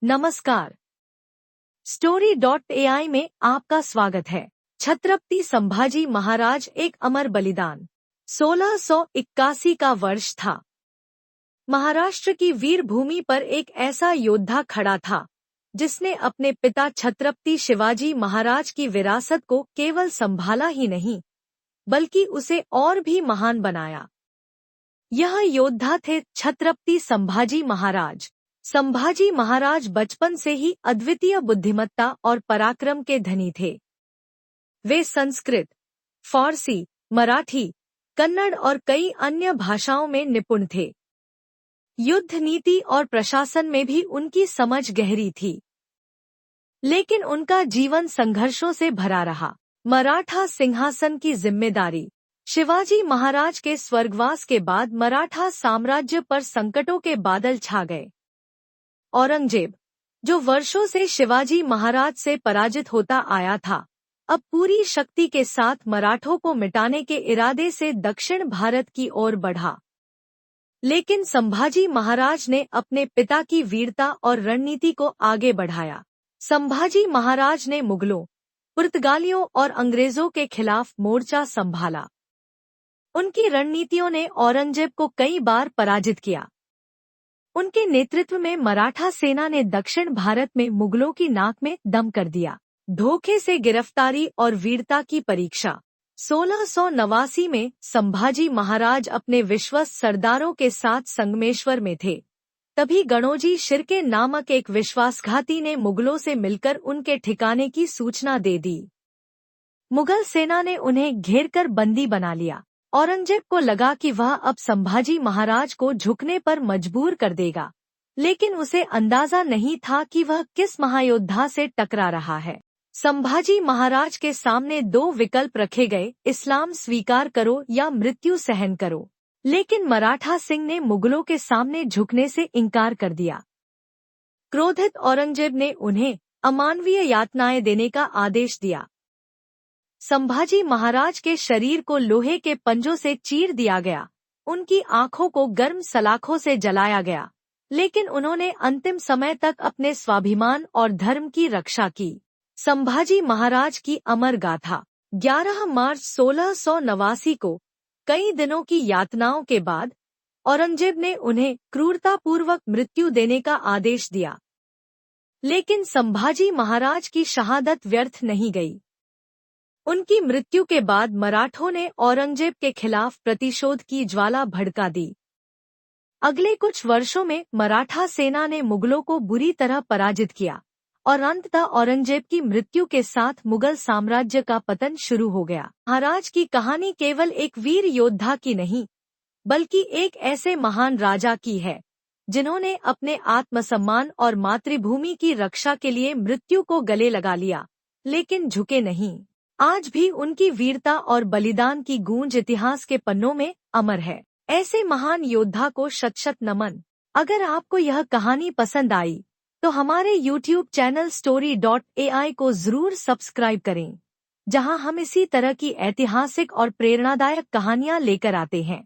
नमस्कार। Story.ai में आपका स्वागत है। छत्रपति संभाजी महाराज एक अमर बलिदान। 1681 का वर्ष था। महाराष्ट्र की वीर भूमि पर एक ऐसा योद्धा खड़ा था जिसने अपने पिता छत्रपति शिवाजी महाराज की विरासत को केवल संभाला ही नहीं बल्कि उसे और भी महान बनाया। यह योद्धा थे छत्रपति संभाजी महाराज। संभाजी महाराज बचपन से ही अद्वितीय बुद्धिमत्ता और पराक्रम के धनी थे। वे संस्कृत, फारसी, मराठी, कन्नड़ और कई अन्य भाषाओं में निपुण थे। युद्ध नीति और प्रशासन में भी उनकी समझ गहरी थी। लेकिन उनका जीवन संघर्षों से भरा रहा। मराठा सिंहासन की जिम्मेदारी। शिवाजी महाराज के स्वर्गवास के बाद मराठा साम्राज्य पर संकटों के बादल छा गए। औरंगजेब, जो वर्षों से शिवाजी महाराज से पराजित होता आया था, अब पूरी शक्ति के साथ मराठों को मिटाने के इरादे से दक्षिण भारत की ओर बढ़ा। लेकिन संभाजी महाराज ने अपने पिता की वीरता और रणनीति को आगे बढ़ाया। संभाजी महाराज ने मुगलों, पुर्तगालियों और अंग्रेजों के खिलाफ मोर्चा संभाला। उनकी रणनीतियों ने औरंगजेब को कई बार पराजित किया। उनके नेतृत्व में मराठा सेना ने दक्षिण भारत में मुगलों की नाक में दम कर दिया। धोखे से गिरफ्तारी और वीरता की परीक्षा। 1689 में संभाजी महाराज अपने विश्वस्त सरदारों के साथ संगमेश्वर में थे। तभी गणोजी शिर्के नामक एक विश्वासघाती ने मुगलों से मिलकर उनके ठिकाने की सूचना दे दी। मुगल सेना ने उन्हें घेरकर बंदी बना लिया। औरंगजेब को लगा कि वह अब संभाजी महाराज को झुकने पर मजबूर कर देगा, लेकिन उसे अंदाजा नहीं था कि वह किस महायोद्धा से टकरा रहा है। संभाजी महाराज के सामने दो विकल्प रखे गए, इस्लाम स्वीकार करो या मृत्यु सहन करो। लेकिन मराठा सिंह ने मुगलों के सामने झुकने से इनकार कर दिया। क्रोधित औरंगजेब ने उन्हें अमानवीय यातनाएं देने का आदेश दिया। संभाजी महाराज के शरीर को लोहे के पंजों से चीर दिया गया, उनकी आंखों को गर्म सलाखों से जलाया गया, लेकिन उन्होंने अंतिम समय तक अपने स्वाभिमान और धर्म की रक्षा की। संभाजी महाराज की अमर गाथा। 11 मार्च 1689 को कई दिनों की यातनाओं के बाद औरंगजेब ने उन्हें क्रूरतापूर्वक मृत्यु देने का आदेश दिया। लेकिन संभाजी महाराज की शहादत व्यर्थ नहीं गई। उनकी मृत्यु के बाद मराठों ने औरंगजेब के खिलाफ प्रतिशोध की ज्वाला भड़का दी। अगले कुछ वर्षों में मराठा सेना ने मुगलों को बुरी तरह पराजित किया और अंततः औरंगजेब की मृत्यु के साथ मुगल साम्राज्य का पतन शुरू हो गया। महाराज की कहानी केवल एक वीर योद्धा की नहीं, बल्कि एक ऐसे महान राजा की है जिन्होंने अपने आत्मसम्मान और मातृभूमि की रक्षा के लिए मृत्यु को गले लगा लिया, लेकिन झुके नहीं। आज भी उनकी वीरता और बलिदान की गूंज इतिहास के पन्नों में अमर है। ऐसे महान योद्धा को शत शत नमन। अगर आपको यह कहानी पसंद आई तो हमारे YouTube चैनल Story.ai को जरूर सब्सक्राइब करें, जहां हम इसी तरह की ऐतिहासिक और प्रेरणादायक कहानियां लेकर आते हैं।